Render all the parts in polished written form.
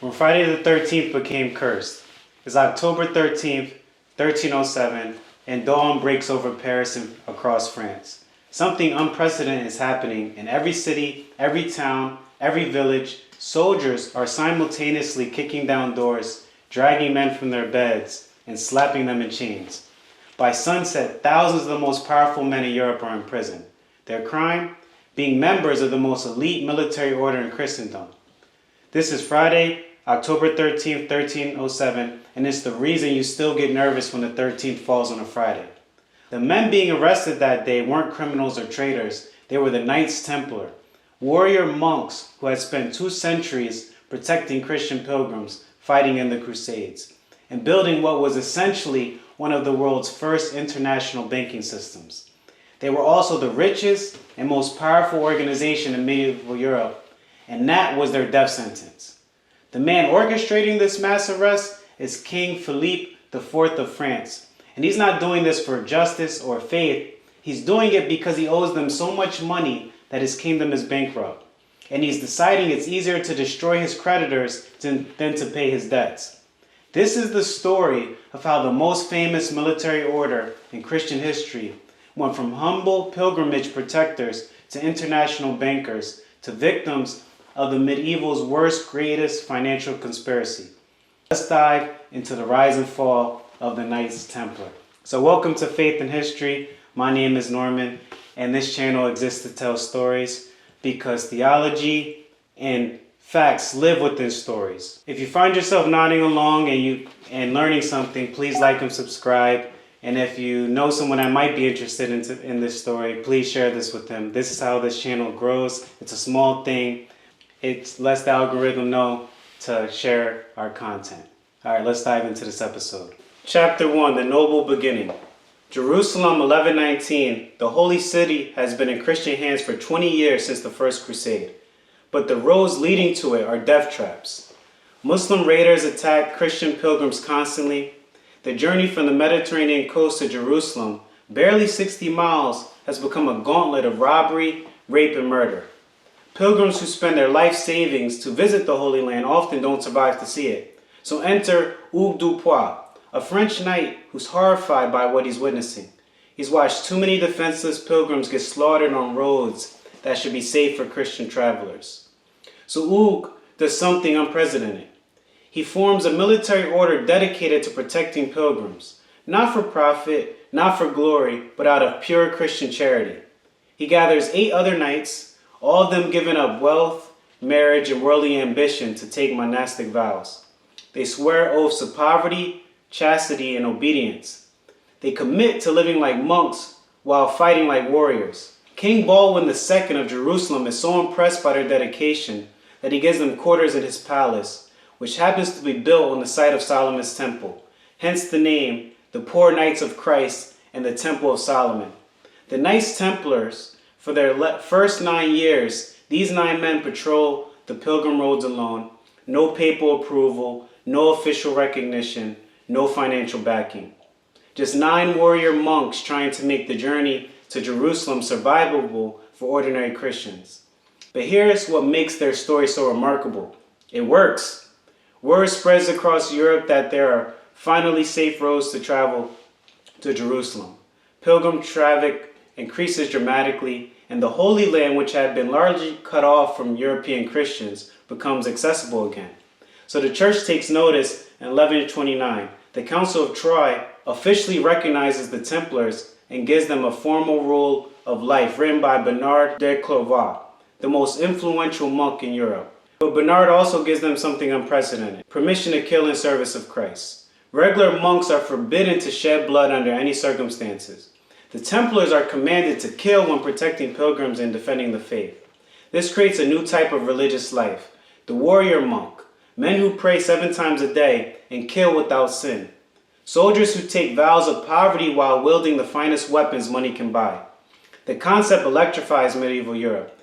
When Friday the 13th became cursed, it's October 13th, 1307, and dawn breaks over Paris and across France. Something unprecedented is happening in every city, every town, every village. Soldiers are simultaneously kicking down doors, dragging men from their beds, and slapping them in chains. By sunset, thousands of the most powerful men in Europe are in prison. Their crime? Being members of the most elite military order in Christendom. This is Friday, October 13th, 1307, and it's the reason you still get nervous when the 13th falls on a Friday. The men being arrested that day weren't criminals or traitors, they were the Knights Templar, warrior monks who had spent 2 centuries protecting Christian pilgrims fighting in the Crusades, and building what was essentially one of the world's first international banking systems. They were also the richest and most powerful organization in medieval Europe, and that was their death sentence. The man orchestrating this mass arrest is King Philippe IV of France, and he's not doing this for justice or faith. He's doing it because he owes them so much money that his kingdom is bankrupt, and he's deciding it's easier to destroy his creditors than to pay his debts. This is the story of how the most famous military order in Christian history went from humble pilgrimage protectors to international bankers to victims of the medieval's worst, greatest financial conspiracy. Let's dive into the rise and fall of the Knights Templar. So welcome to Faith and History. My name is Norman, and this channel exists to tell stories because theology and facts live within stories. If you find yourself nodding along and learning something, please like and subscribe. And if you know someone that might be interested in this story, please share this with them. This is how this channel grows. It's a small thing. It lets the algorithm know to share our content. All right, let's dive into this episode. Chapter 1, The Noble Beginning. Jerusalem, 1119. The Holy City has been in Christian hands for 20 years since the First Crusade. But the roads leading to it are death traps. Muslim raiders attack Christian pilgrims constantly. The journey from the Mediterranean coast to Jerusalem, barely 60 miles, has become a gauntlet of robbery, rape, and murder. Pilgrims who spend their life savings to visit the Holy Land often don't survive to see it. So enter Hugues Dupois, a French knight who's horrified by what he's witnessing. He's watched too many defenseless pilgrims get slaughtered on roads that should be safe for Christian travelers. So Hugues does something unprecedented. He forms a military order dedicated to protecting pilgrims, not for profit, not for glory, but out of pure Christian charity. He gathers 8 other knights, all of them giving up wealth, marriage, and worldly ambition to take monastic vows. They swear oaths of poverty, chastity, and obedience. They commit to living like monks while fighting like warriors. King Baldwin II of Jerusalem is so impressed by their dedication that he gives them quarters in his palace, which happens to be built on the site of Solomon's temple, hence the name, the Poor Knights of Christ and the Temple of Solomon. The Knights Templars, for their first 9 years, these 9 men patrol the pilgrim roads alone, no papal approval, no official recognition, no financial backing. Just 9 warrior monks trying to make the journey to Jerusalem survivable for ordinary Christians. But here's what makes their story so remarkable. It works. Word spreads across Europe that there are finally safe roads to travel to Jerusalem. Pilgrim traffic increases dramatically, and the Holy Land, which had been largely cut off from European Christians, becomes accessible again. So the church takes notice in 1129. The Council of Troyes officially recognizes the Templars and gives them a formal rule of life written by Bernard de Clairvaux, the most influential monk in Europe. But Bernard also gives them something unprecedented: permission to kill in service of Christ. Regular monks are forbidden to shed blood under any circumstances. The Templars are commanded to kill when protecting pilgrims and defending the faith. This creates a new type of religious life, the warrior monk, men who pray 7 times a day and kill without sin. Soldiers who take vows of poverty while wielding the finest weapons money can buy. The concept electrifies medieval Europe.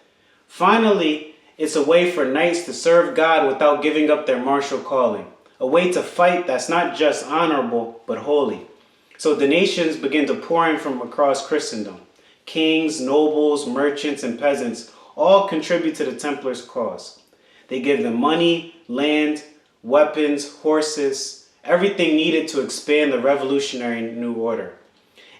Finally, it's a way for knights to serve God without giving up their martial calling. A way to fight that's not just honorable, but holy. So donations begin to pour in from across Christendom. Kings, nobles, merchants, and peasants all contribute to the Templars' cause. They give them money, land, weapons, horses, everything needed to expand the revolutionary new order.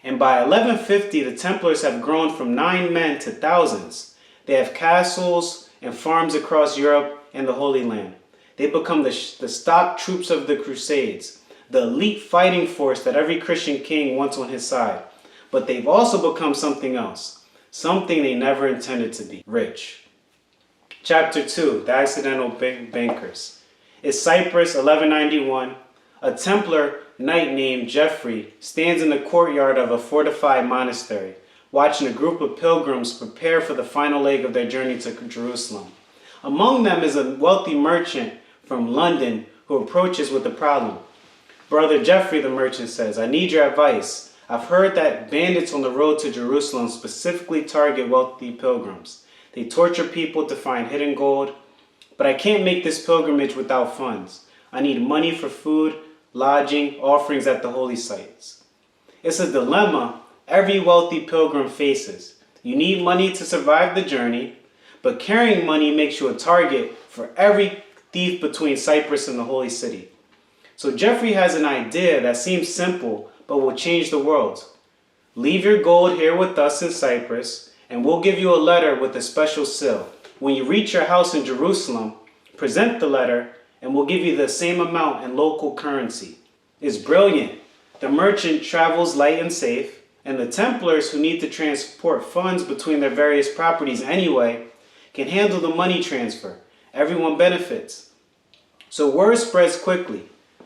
And by 1150, the Templars have grown from 9 men to thousands. They have castles and farms across Europe and the Holy Land. They become the stock troops of the Crusades, the elite fighting force that every Christian king wants on his side. But they've also become something else, something they never intended to be: rich. Chapter 2, The Accidental Bankers. It's Cyprus, 1191. A Templar knight named Geoffrey stands in the courtyard of a fortified monastery, watching a group of pilgrims prepare for the final leg of their journey to Jerusalem. Among them is a wealthy merchant from London who approaches with a problem. "Brother Geoffrey," the merchant says, "I need your advice. I've heard that bandits on the road to Jerusalem specifically target wealthy pilgrims. They torture people to find hidden gold, but I can't make this pilgrimage without funds. I need money for food, lodging, offerings at the holy sites." It's a dilemma every wealthy pilgrim faces. You need money to survive the journey, but carrying money makes you a target for every thief between Cyprus and the holy city. So Geoffrey has an idea that seems simple, but will change the world. "Leave your gold here with us in Cyprus, and we'll give you a letter with a special seal. When you reach your house in Jerusalem, present the letter, and we'll give you the same amount in local currency." It's brilliant. The merchant travels light and safe, and the Templars, who need to transport funds between their various properties anyway, can handle the money transfer. Everyone benefits. So word spreads quickly.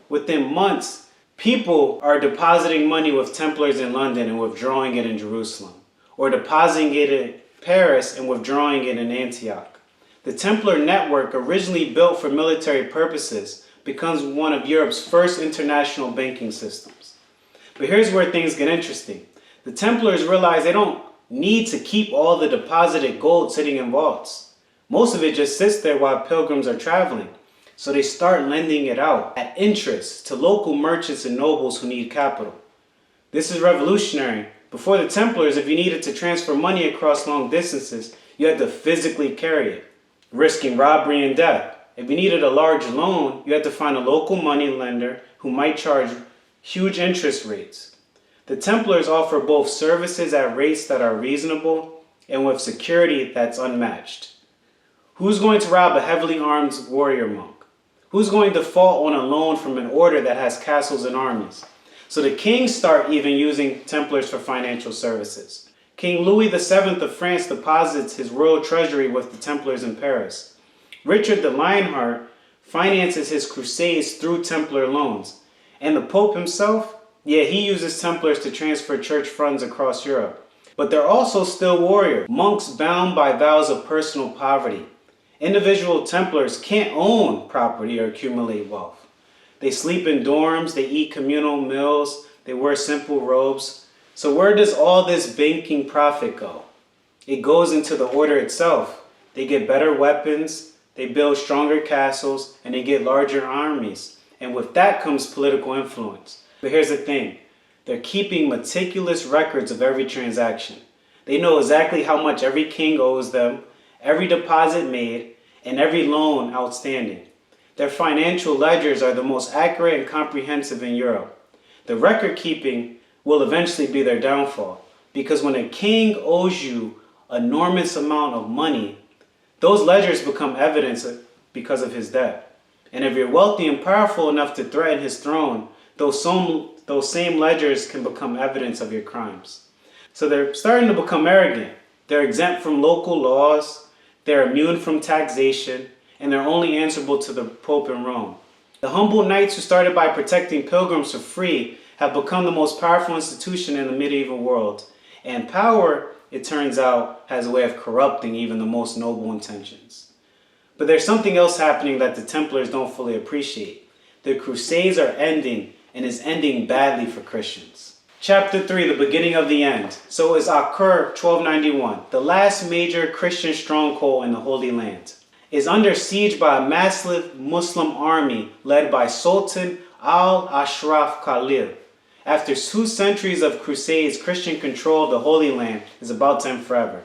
Within months, people are depositing money with Templars in London and withdrawing it in Jerusalem, or depositing it in Paris and withdrawing it in Antioch. The Templar network, originally built for military purposes, becomes one of Europe's first international banking systems. But here's where things get interesting. The Templars realize they don't need to keep all the deposited gold sitting in vaults. Most of it just sits there while pilgrims are traveling. So they start lending it out at interest to local merchants and nobles who need capital. This is revolutionary. Before the Templars, if you needed to transfer money across long distances, you had to physically carry it, risking robbery and death. If you needed a large loan, you had to find a local money lender who might charge huge interest rates. The Templars offer both services at rates that are reasonable and with security that's unmatched. Who's going to rob a heavily armed warrior monk? Who's going to default on a loan from an order that has castles and armies? So the kings start even using Templars for financial services. King Louis VII of France deposits his royal treasury with the Templars in Paris. Richard the Lionheart finances his crusades through Templar loans. And the Pope himself, he uses Templars to transfer church funds across Europe. But they're also still warriors, monks bound by vows of personal poverty. Individual Templars can't own property or accumulate wealth. They sleep in dorms, they eat communal meals, they wear simple robes. So where does all this banking profit go? It goes into the order itself. They get better weapons, they build stronger castles, and they get larger armies. And with that comes political influence. But here's the thing. They're keeping meticulous records of every transaction. They know exactly how much every king owes them, every deposit made, and every loan outstanding. Their financial ledgers are the most accurate and comprehensive in Europe. The record keeping will eventually be their downfall, because when a king owes you an enormous amount of money, those ledgers become evidence because of his debt. And if you're wealthy and powerful enough to threaten his throne, those same ledgers can become evidence of your crimes. So they're starting to become arrogant. They're exempt from local laws, they're immune from taxation, and they're only answerable to the Pope in Rome. The humble knights who started by protecting pilgrims for free have become the most powerful institution in the medieval world. And power, it turns out, has a way of corrupting even the most noble intentions. But there's something else happening that the Templars don't fully appreciate. The Crusades are ending, and is ending badly for Christians. Chapter 3, the beginning of the end. So is Acre 1291, the last major Christian stronghold in the Holy Land, is under siege by a massive Muslim army led by Sultan al-Ashraf Khalil. After 2 centuries of crusades, Christian control of the Holy Land is about to end forever.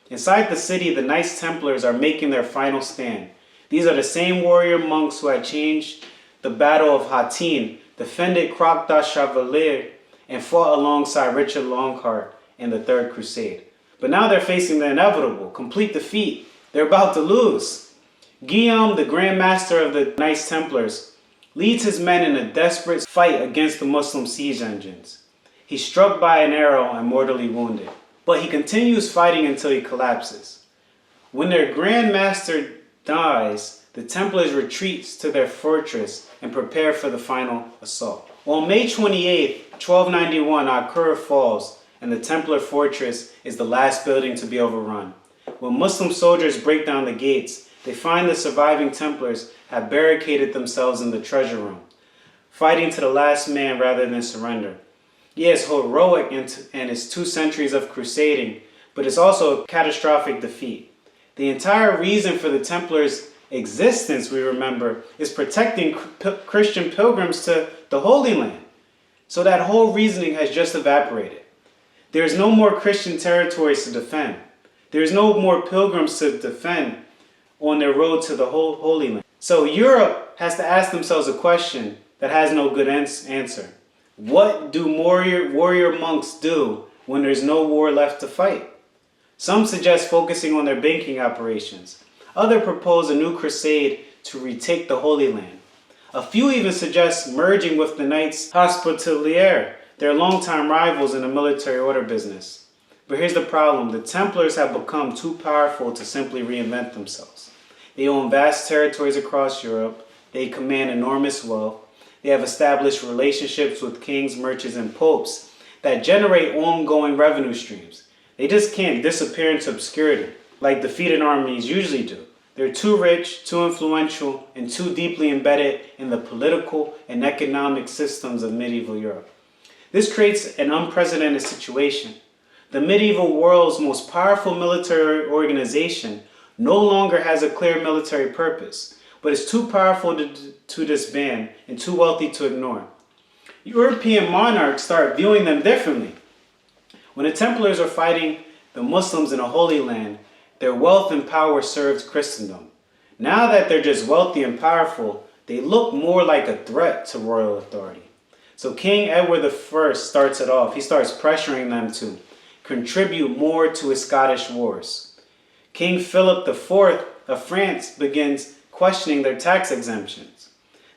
Inside the city, the Knights Templars are making their final stand. These are the same warrior monks who had changed the Battle of Hattin, defended Croix de Chevalier, and fought alongside Richard Longhart in the Third Crusade. But now they're facing the inevitable, complete defeat. They're about to lose. Guillaume, the Grand Master of the Knights Templars, leads his men in a desperate fight against the Muslim siege engines. He's struck by an arrow and mortally wounded, but he continues fighting until he collapses. When their Grand Master dies, the Templars retreat to their fortress and prepare for the final assault. On May 28, 1291, Acre falls, and the Templar fortress is the last building to be overrun. When Muslim soldiers break down the gates, they find the surviving Templars have barricaded themselves in the treasure room, fighting to the last man rather than surrender. Yes, heroic in his 2 centuries of crusading, but it's also a catastrophic defeat. The entire reason for the Templars' existence, we remember, is protecting Christian pilgrims to the Holy Land. So that whole reasoning has just evaporated. There is no more Christian territories to defend. There is no more pilgrims to defend on their road to the Holy Land. So Europe has to ask themselves a question that has no good answer. What do warrior monks do when there's no war left to fight? Some suggest focusing on their banking operations. Others propose a new crusade to retake the Holy Land. A few even suggest merging with the Knights Hospitalier, their longtime rivals in the military order business. But here's the problem. The Templars have become too powerful to simply reinvent themselves. They own vast territories across Europe. They command enormous wealth. They have established relationships with kings, merchants, and popes that generate ongoing revenue streams. They just can't disappear into obscurity like defeated armies usually do. They're too rich, too influential, and too deeply embedded in the political and economic systems of medieval Europe. This creates an unprecedented situation. The medieval world's most powerful military organization no longer has a clear military purpose, but is too powerful to disband and too wealthy to ignore. European monarchs start viewing them differently. When the Templars are fighting the Muslims in the Holy Land, their wealth and power served Christendom. Now that they're just wealthy and powerful, they look more like a threat to royal authority. So King Edward I starts it off. He starts pressuring them to contribute more to his Scottish wars. King Philip IV of France begins questioning their tax exemptions.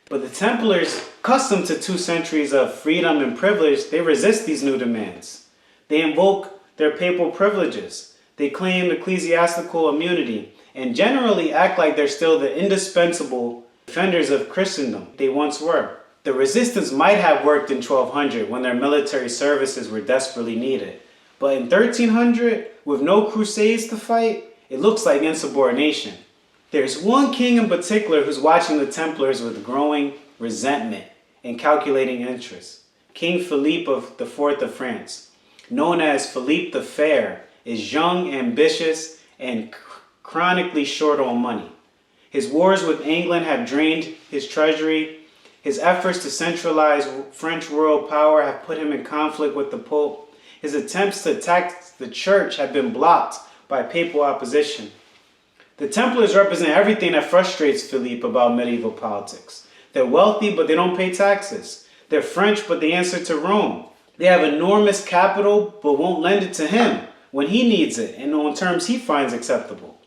But the Templars, accustomed to 2 centuries of freedom and privilege, they resist these new demands. They invoke their papal privileges. They claim ecclesiastical immunity and generally act like they're still the indispensable defenders of Christendom they once were. The resistance might have worked in 1200 when their military services were desperately needed. But in 1300, with no crusades to fight, it looks like insubordination. There's one king in particular who's watching the Templars with growing resentment and calculating interest. King Philippe IV of France, known as Philippe the Fair, is young, ambitious, and chronically short on money. His wars with England have drained his treasury. His efforts to centralize French royal power have put him in conflict with the Pope. His attempts to attack the church have been blocked by papal opposition. The Templars represent everything that frustrates Philippe about medieval politics. They're wealthy, but they don't pay taxes. They're French, but they answer to Rome. They have enormous capital, but won't lend it to him when he needs it and on terms he finds acceptable.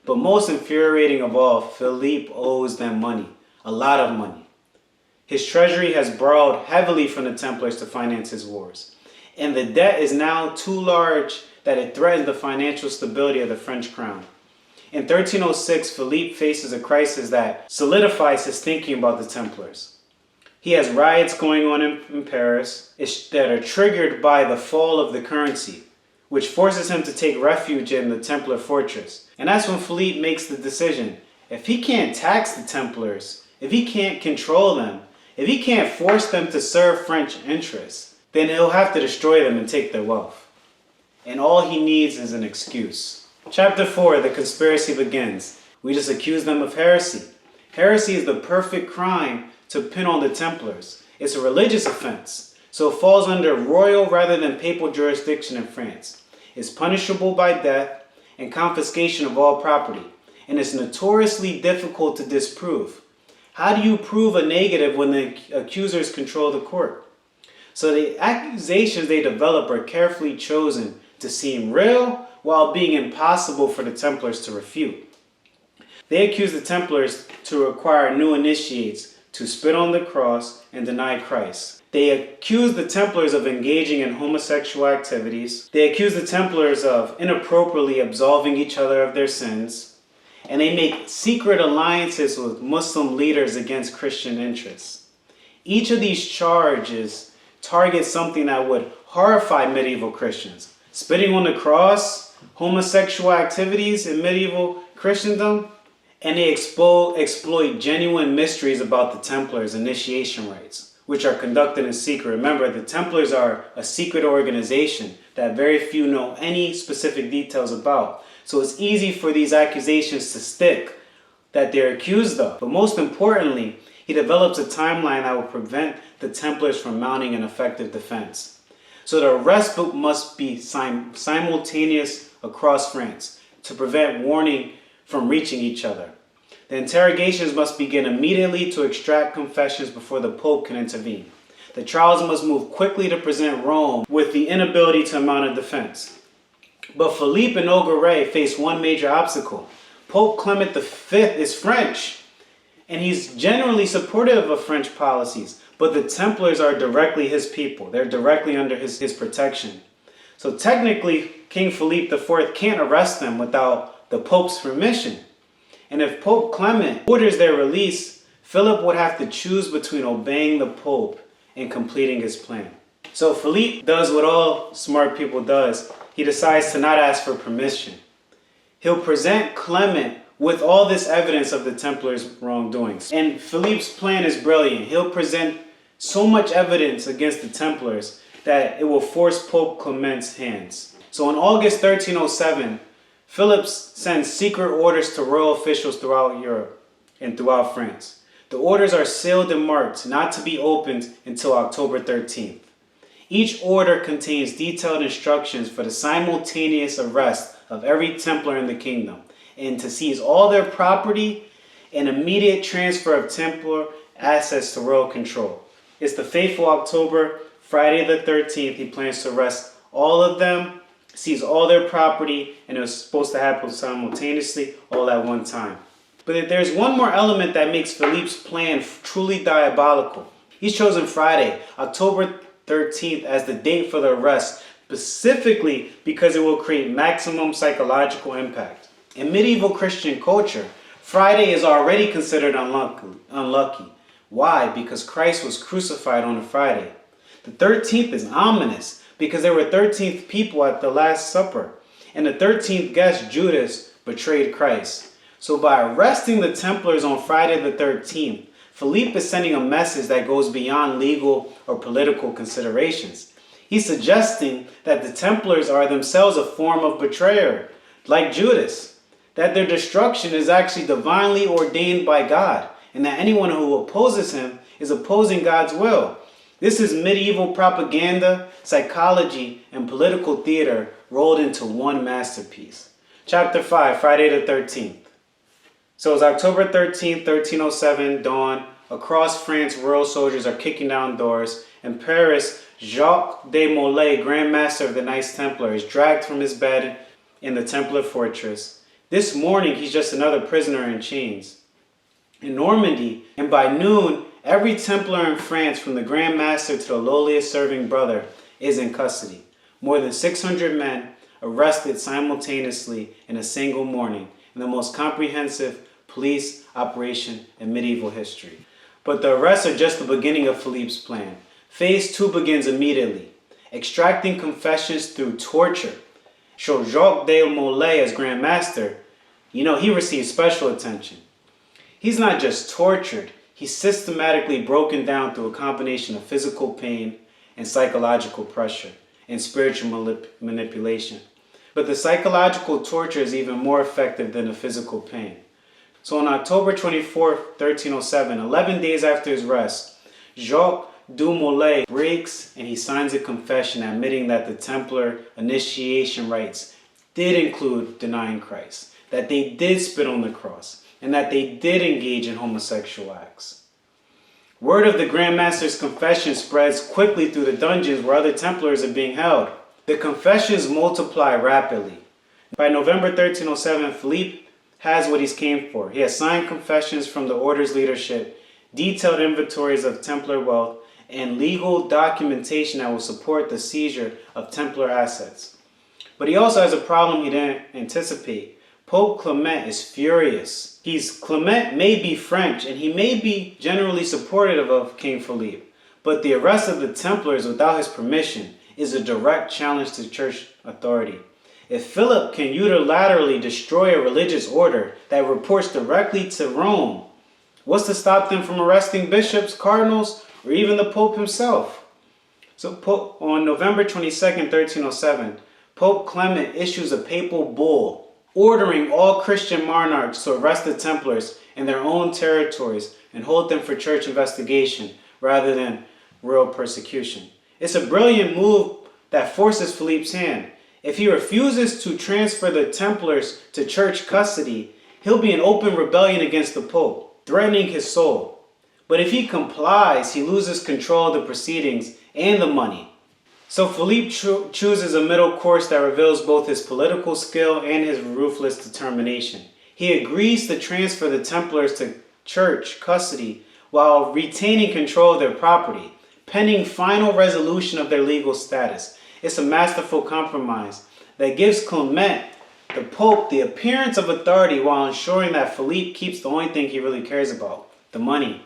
But most infuriating of all, Philippe owes them money, a lot of money. His treasury has borrowed heavily from the Templars to finance his wars, and the debt is now too large that it threatens the financial stability of the French crown. In 1306, Philippe faces a crisis that solidifies his thinking about the Templars. He has riots going on in Paris that are triggered by the fall of the currency, which forces him to take refuge in the Templar fortress. And that's when Philippe makes the decision. If he can't tax the Templars, if he can't control them, if he can't force them to serve French interests, then he'll have to destroy them and take their wealth. And all he needs is an excuse. Chapter 4, the conspiracy begins. We just accuse them of heresy. Heresy is the perfect crime to pin on the Templars. It's a religious offense, so it falls under royal rather than papal jurisdiction in France. It's punishable by death and confiscation of all property, and it's notoriously difficult to disprove. How do you prove a negative when the accusers control the court? So the accusations they develop are carefully chosen to seem real while being impossible for the Templars to refute. They accuse the Templars to require new initiates to spit on the cross and deny Christ. They accuse the Templars of engaging in homosexual activities. They accuse the Templars of inappropriately absolving each other of their sins. And they make secret alliances with Muslim leaders against Christian interests. Each of these charges targets something that would horrify medieval Christians. Spitting on the cross, homosexual activities in medieval Christendom, and they exploit genuine mysteries about the Templars' initiation rites, which are conducted in secret. Remember, the Templars are a secret organization that very few know any specific details about. So it's easy for these accusations to stick that they're accused of. But most importantly, he develops a timeline that will prevent the Templars from mounting an effective defense. So the arrest must be simultaneous across France to prevent warning from reaching each other. The interrogations must begin immediately to extract confessions before the Pope can intervene. The trials must move quickly to present Rome with the inability to mount a defense. But Philippe and Auguste face one major obstacle. Pope Clement V is French, and he's generally supportive of French policies, but the Templars are directly his people. They're directly under his protection. So technically, King Philippe IV can't arrest them without the Pope's permission. And if Pope Clement orders their release, Philip would have to choose between obeying the Pope and completing his plan. So Philippe does what all smart people does. He decides to not ask for permission. He'll present Clement with all this evidence of the Templars' wrongdoings. And Philippe's plan is brilliant. He'll present so much evidence against the Templars that it will force Pope Clement's hands. So in August 1307, Philip sends secret orders to royal officials throughout Europe and throughout France. The orders are sealed and marked, not to be opened until October 13th. Each order contains detailed instructions for the simultaneous arrest of every Templar in the kingdom and to seize all their property and immediate transfer of Templar assets to royal control. It's the fateful October, Friday the 13th. He plans to arrest all of them, seize all their property, and it was supposed to happen simultaneously, all at one time. But there's one more element that makes Philippe's plan truly diabolical. He's chosen Friday, October 13th, as the date for the arrest, specifically because it will create maximum psychological impact. In medieval Christian culture, Friday is already considered unlucky. Why? Because Christ was crucified on a Friday. The 13th is ominous because there were 13th people at the Last Supper, and the 13th guest, Judas, betrayed Christ. So by arresting the Templars on Friday the 13th, Philippe is sending a message that goes beyond legal or political considerations. He's suggesting that the Templars are themselves a form of betrayer, like Judas, that their destruction is actually divinely ordained by God, and that anyone who opposes him is opposing God's will. This is medieval propaganda, psychology, and political theater rolled into one masterpiece. Chapter 5, Friday the 13th. So it's October 13th, 1307, dawn. Across France, royal soldiers are kicking down doors. In Paris, Jacques de Molay, Grand Master of the Knights Templar, is dragged from his bed in the Templar fortress. This morning, he's just another prisoner in chains. In Normandy, and by noon, every Templar in France, from the Grand Master to the lowliest serving brother, is in custody. More than 600 men arrested simultaneously in a single morning in the most comprehensive police operation in medieval history. But the arrests are just the beginning of Philippe's plan. Phase 2 begins immediately, extracting confessions through torture. So Jacques de Molay, as Grand Master, he receives special attention. He's not just tortured, he's systematically broken down through a combination of physical pain and psychological pressure and spiritual manipulation. But the psychological torture is even more effective than the physical pain. So on October 24, 1307, 11 days after his arrest, Jacques de Molay breaks and he signs a confession admitting that the Templar initiation rites did include denying Christ. that they did spit on the cross, and that they did engage in homosexual acts. Word of the Grand Master's confession spreads quickly through the dungeons where other Templars are being held. The confessions multiply rapidly. By November 1307, Philippe has what he's came for. He has signed confessions from the order's leadership, detailed inventories of Templar wealth, and legal documentation that will support the seizure of Templar assets. But he also has a problem he didn't anticipate. Pope Clement is furious. Clement may be French, and he may be generally supportive of King Philippe, but the arrest of the Templars without his permission is a direct challenge to church authority. If Philip can unilaterally destroy a religious order that reports directly to Rome, what's to stop them from arresting bishops, cardinals, or even the Pope himself? So on November 22nd, 1307, Pope Clement issues a papal bull ordering all Christian monarchs to arrest the Templars in their own territories and hold them for church investigation rather than royal persecution. It's a brilliant move that forces Philippe's hand. If he refuses to transfer the Templars to church custody, he'll be in open rebellion against the Pope, threatening his soul. But if he complies, he loses control of the proceedings and the money. So Philippe chooses a middle course that reveals both his political skill and his ruthless determination. He agrees to transfer the Templars to church custody while retaining control of their property, pending final resolution of their legal status. It's a masterful compromise that gives Clement, the Pope, the appearance of authority while ensuring that Philippe keeps the only thing he really cares about, the money.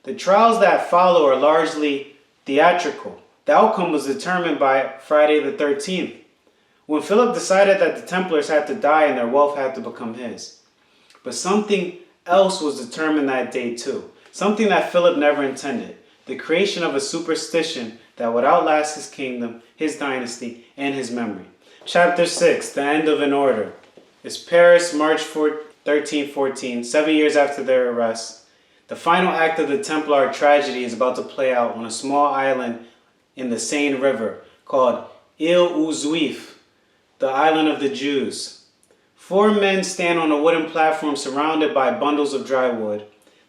The trials that follow are largely theatrical. The outcome was determined by Friday the 13th, when Philip decided that the Templars had to die and their wealth had to become his. But something else was determined that day too, something that Philip never intended, the creation of a superstition that would outlast his kingdom, his dynasty, and his memory. Chapter 6, The End of an Order. It's Paris, March 1314, 7 years after their arrest. The final act of the Templar tragedy is about to play out on a small island in the Seine River called Île aux Juifs, the island of the Jews. 4 men stand on a wooden platform surrounded by bundles of dry wood.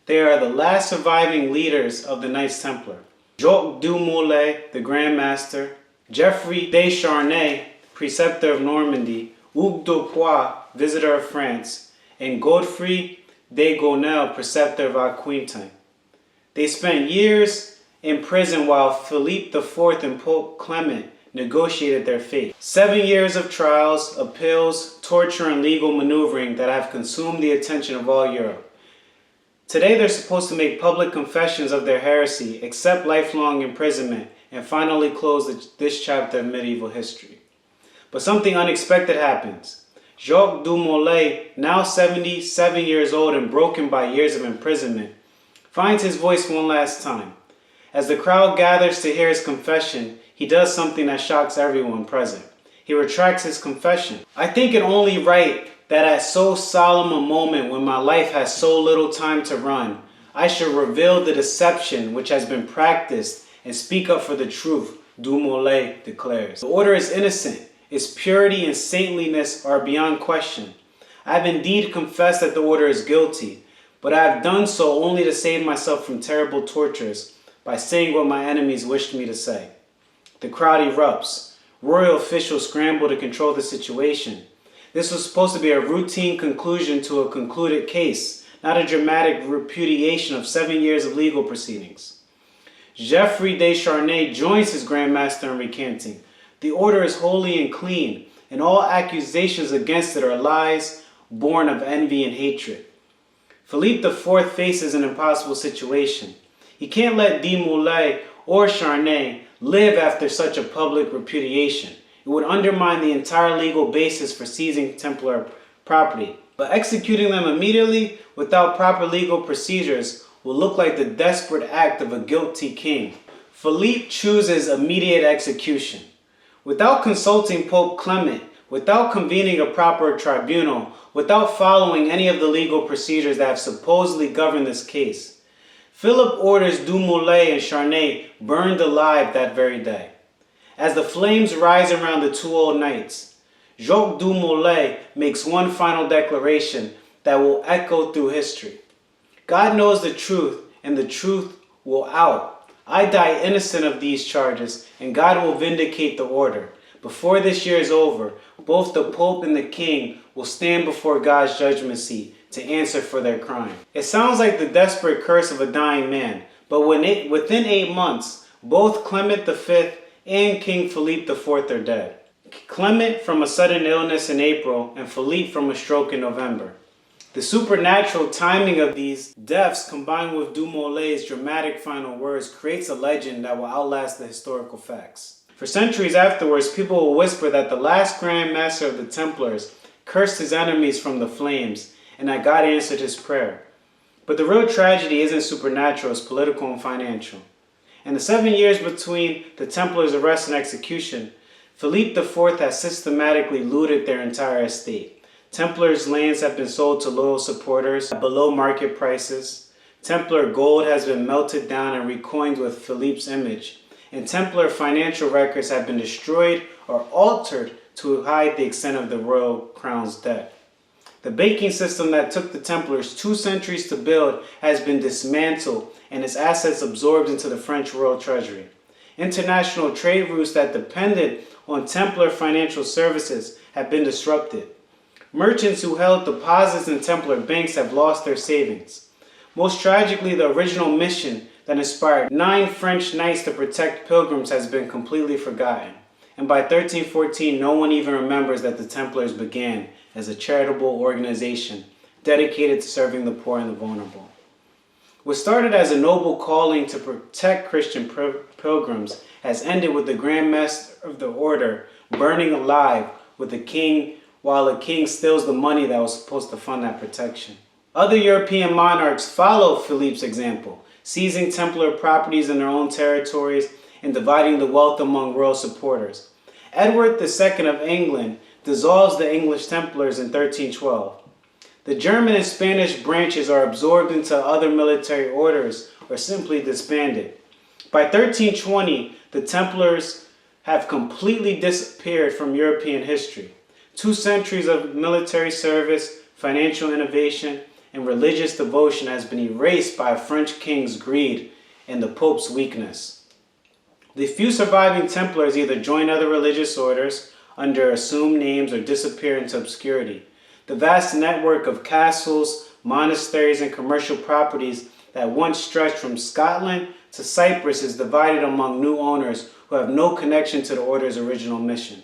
They are the last surviving leaders of the Knights Templar. Jacques du Molay, the Grand Master, Geoffrey de Charnay, preceptor of Normandy, Hugues de Poix, visitor of France, and Godfrey de Gonel, preceptor of Aquitaine. They spent years in prison while Philippe IV and Pope Clement negotiated their fate. 7 years of trials, appeals, torture, and legal maneuvering that have consumed the attention of all Europe. Today they're supposed to make public confessions of their heresy, accept lifelong imprisonment, and finally close this chapter of medieval history. But something unexpected happens. Jacques du Molay, now 77 years old and broken by years of imprisonment, finds his voice one last time. As the crowd gathers to hear his confession, he does something that shocks everyone present. He retracts his confession. I think it only right that at so solemn a moment when my life has so little time to run, I should reveal the deception which has been practiced and speak up for the truth, Du Molay declares. The order is innocent. Its purity and saintliness are beyond question. I have indeed confessed that the order is guilty, but I have done so only to save myself from terrible tortures by saying what my enemies wished me to say. The crowd erupts. Royal officials scramble to control the situation. This was supposed to be a routine conclusion to a concluded case, not a dramatic repudiation of 7 years of legal proceedings. Geoffrey de Charnay joins his Grand Master in recanting. The order is holy and clean, and all accusations against it are lies born of envy and hatred. Philippe IV faces an impossible situation. He can't let de Molay or Charnay live after such a public repudiation. It would undermine the entire legal basis for seizing Templar property. But executing them immediately without proper legal procedures will look like the desperate act of a guilty king. Philippe chooses immediate execution. Without consulting Pope Clement, without convening a proper tribunal, without following any of the legal procedures that have supposedly governed this case, Philip orders Du Molay and Charnay burned alive that very day. As the flames rise around the 2 old knights, Jacques du Molay makes one final declaration that will echo through history. God knows the truth, and the truth will out. I die innocent of these charges, and God will vindicate the order. Before this year is over, both the Pope and the King will stand before God's judgment seat to answer for their crime. It sounds like the desperate curse of a dying man, but within 8 months, both Clement V and King Philippe IV are dead. Clement from a sudden illness in April, and Philippe from a stroke in November. The supernatural timing of these deaths combined with du Molay's dramatic final words creates a legend that will outlast the historical facts. For centuries afterwards, people will whisper that the last Grand Master of the Templars cursed his enemies from the flames and that God answered his prayer. But the real tragedy isn't supernatural, it's political and financial. In the 7 years between the Templars' arrest and execution, Philippe IV has systematically looted their entire estate. Templars' lands have been sold to loyal supporters at below market prices. Templar gold has been melted down and recoined with Philippe's image. And Templar financial records have been destroyed or altered to hide the extent of the royal crown's debt. The banking system that took the Templars 2 centuries to build has been dismantled and its assets absorbed into the French royal treasury. International trade routes that depended on Templar financial services have been disrupted. Merchants who held deposits in Templar banks have lost their savings. Most tragically, the original mission that inspired 9 French knights to protect pilgrims has been completely forgotten. And by 1314, no one even remembers that the Templars began as a charitable organization dedicated to serving the poor and the vulnerable. What started as a noble calling to protect Christian pilgrims has ended with the Grand Master of the Order burning alive with the king, while the king steals the money that was supposed to fund that protection. Other European monarchs followed Philippe's example, seizing Templar properties in their own territories and dividing the wealth among royal supporters. Edward II of England dissolves the English Templars in 1312. The German and Spanish branches are absorbed into other military orders or simply disbanded. By 1320, the Templars have completely disappeared from European history. 2 centuries of military service, financial innovation, and religious devotion has been erased by a French king's greed and the Pope's weakness. The few surviving Templars either join other religious orders under assumed names or disappear into obscurity. The vast network of castles, monasteries, and commercial properties that once stretched from Scotland to Cyprus is divided among new owners who have no connection to the order's original mission.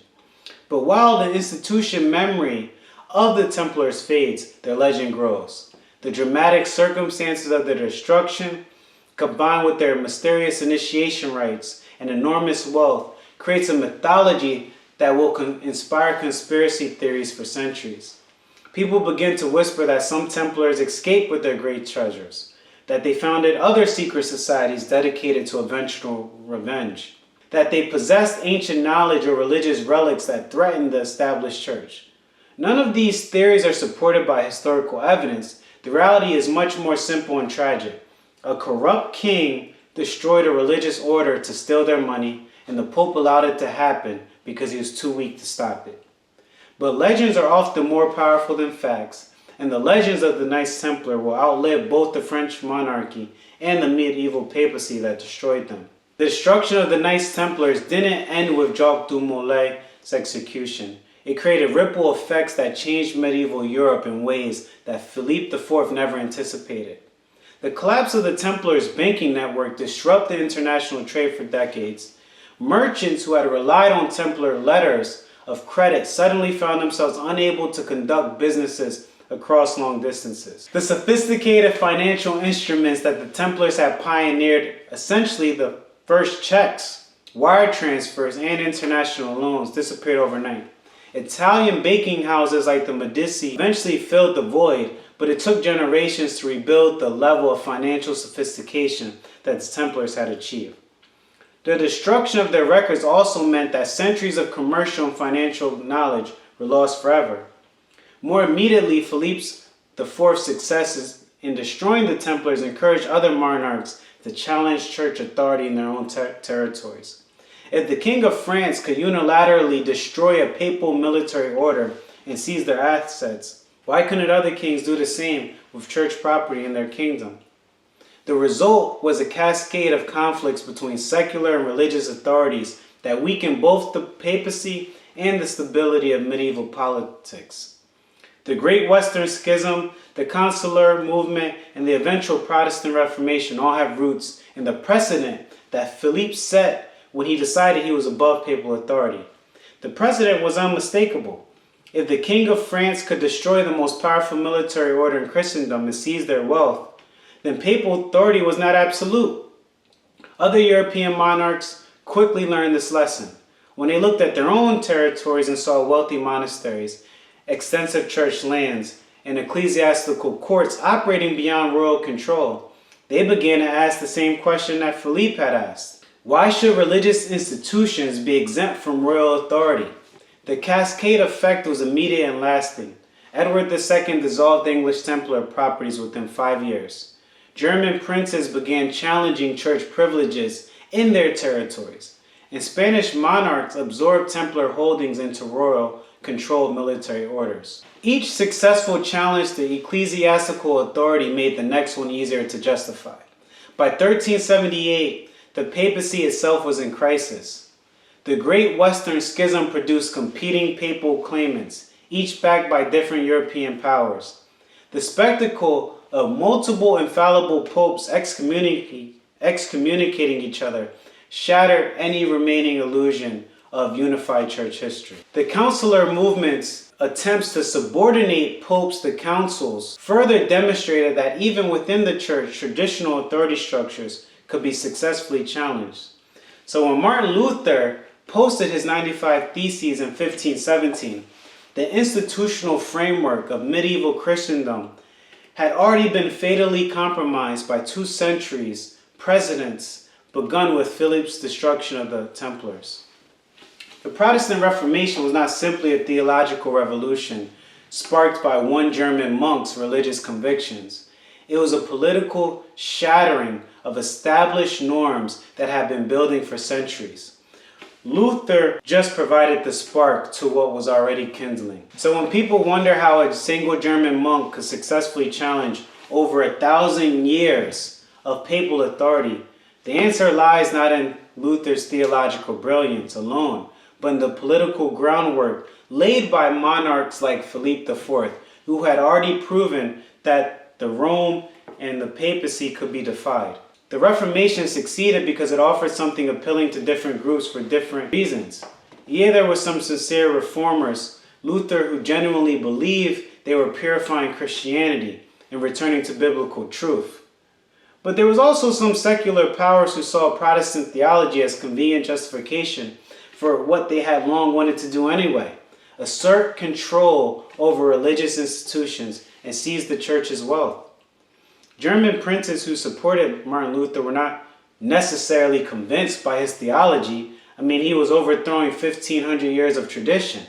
But while the institution memory of the Templars fades, their legend grows. The dramatic circumstances of their destruction, combined with their mysterious initiation rites and enormous wealth, creates a mythology that will inspire conspiracy theories for centuries. People begin to whisper that some Templars escaped with their great treasures, that they founded other secret societies dedicated to eventual revenge, that they possessed ancient knowledge or religious relics that threatened the established church. None of these theories are supported by historical evidence. The reality is much more simple and tragic. A corrupt king destroyed a religious order to steal their money, and the Pope allowed it to happen because he was too weak to stop it. But legends are often more powerful than facts, and the legends of the Knights Templar will outlive both the French monarchy and the medieval papacy that destroyed them. The destruction of the Knights Templars didn't end with Jacques du Molay's execution. It created ripple effects that changed medieval Europe in ways that Philippe IV never anticipated. The collapse of the Templars' banking network disrupted international trade for decades. Merchants who had relied on Templar letters of credit suddenly found themselves unable to conduct businesses across long distances. The sophisticated financial instruments that the Templars had pioneered, essentially the first checks, wire transfers, and international loans, disappeared overnight. Italian banking houses like the Medici eventually filled the void, but it took generations to rebuild the level of financial sophistication that the Templars had achieved. The destruction of their records also meant that centuries of commercial and financial knowledge were lost forever. More immediately, Philippe IV's successes in destroying the Templars encouraged other monarchs to challenge church authority in their own territories. If the King of France could unilaterally destroy a papal military order and seize their assets, why couldn't other kings do the same with church property in their kingdom? The result was a cascade of conflicts between secular and religious authorities that weakened both the papacy and the stability of medieval politics. The Great Western Schism, the Consular Movement, and the eventual Protestant Reformation all have roots in the precedent that Philippe set when he decided he was above papal authority. The precedent was unmistakable. If the King of France could destroy the most powerful military order in Christendom and seize their wealth, then papal authority was not absolute. Other European monarchs quickly learned this lesson. When they looked at their own territories and saw wealthy monasteries, extensive church lands, and ecclesiastical courts operating beyond royal control, they began to ask the same question that Philippe had asked. Why should religious institutions be exempt from royal authority? The cascade effect was immediate and lasting. Edward II dissolved the English Templar properties within 5 years. German princes began challenging church privileges in their territories, and Spanish monarchs absorbed Templar holdings into royal-controlled military orders. Each successful challenge to ecclesiastical authority made the next one easier to justify. By 1378, the papacy itself was in crisis. The Great Western Schism produced competing papal claimants, each backed by different European powers. The spectacle of multiple infallible popes excommunicating each other shattered any remaining illusion of unified church history. The Consular movement's attempts to subordinate popes to councils further demonstrated that even within the church, traditional authority structures could be successfully challenged. So when Martin Luther posted his 95 Theses in 1517, the institutional framework of medieval Christendom had already been fatally compromised by 2 centuries presidents, begun with Philip's destruction of the Templars. The Protestant Reformation was not simply a theological revolution sparked by one German monk's religious convictions. It was a political shattering of established norms that had been building for centuries. Luther just provided the spark to what was already kindling. So when people wonder how a single German monk could successfully challenge over 1,000 years of papal authority, the answer lies not in Luther's theological brilliance alone, but in the political groundwork laid by monarchs like Philippe IV, who had already proven that the Rome and the papacy could be defied. The Reformation succeeded because it offered something appealing to different groups for different reasons. Yeah, there were some sincere reformers, Luther, who genuinely believed they were purifying Christianity and returning to biblical truth. But there was also some secular powers who saw Protestant theology as convenient justification for what they had long wanted to do anyway: assert control over religious institutions and seize the church's wealth. German princes who supported Martin Luther were not necessarily convinced by his theology. I mean, he was overthrowing 1,500 years of tradition.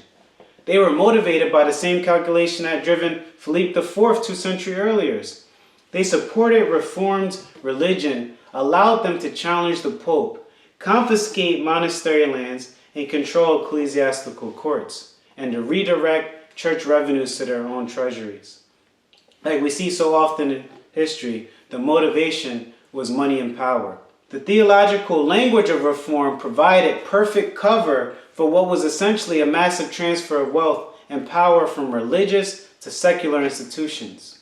They were motivated by the same calculation that had driven Philippe IV 2 centuries earlier. They supported Reformed religion, allowed them to challenge the Pope, confiscate monastery lands, and control ecclesiastical courts, and to redirect church revenues to their own treasuries. Like we see so often in history, the motivation was money and power. The theological language of reform provided perfect cover for what was essentially a massive transfer of wealth and power from religious to secular institutions.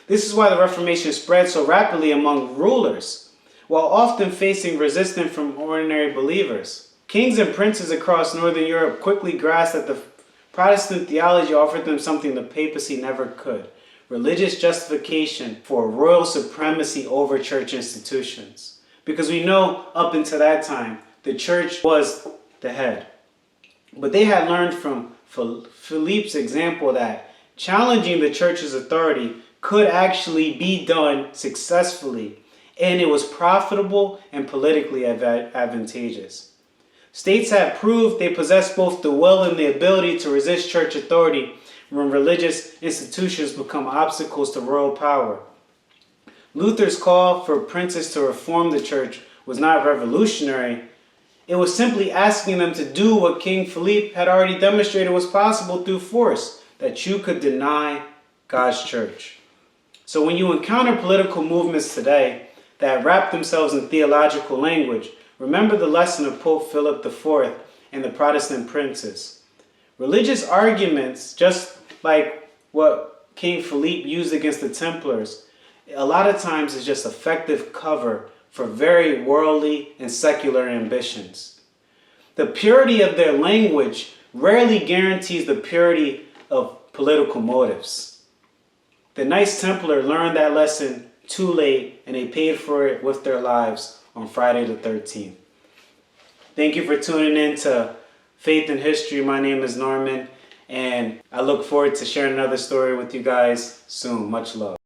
This is why the Reformation spread so rapidly among rulers, while often facing resistance from ordinary believers. Kings and princes across Northern Europe quickly grasped that the Protestant theology offered them something the papacy never could: religious justification for royal supremacy over church institutions. Because we know up until that time, the church was the head. But they had learned from Philippe's example that challenging the church's authority could actually be done successfully, and it was profitable and politically advantageous. States had proved they possessed both the will and the ability to resist church authority when religious institutions become obstacles to royal power. Luther's call for princes to reform the church was not revolutionary. It was simply asking them to do what King Philippe had already demonstrated was possible through force, that you could deny God's church. So when you encounter political movements today that wrap themselves in theological language, remember the lesson of Pope Philip IV and the Protestant princes. Religious arguments, just like what King Philippe used against the Templars, a lot of times is just effective cover for very worldly and secular ambitions. The purity of their language rarely guarantees the purity of political motives. The Knights Templar learned that lesson too late, and they paid for it with their lives on Friday the 13th. Thank you for tuning in to Faith and History. My name is Norman, and I look forward to sharing another story with you guys soon. Much love.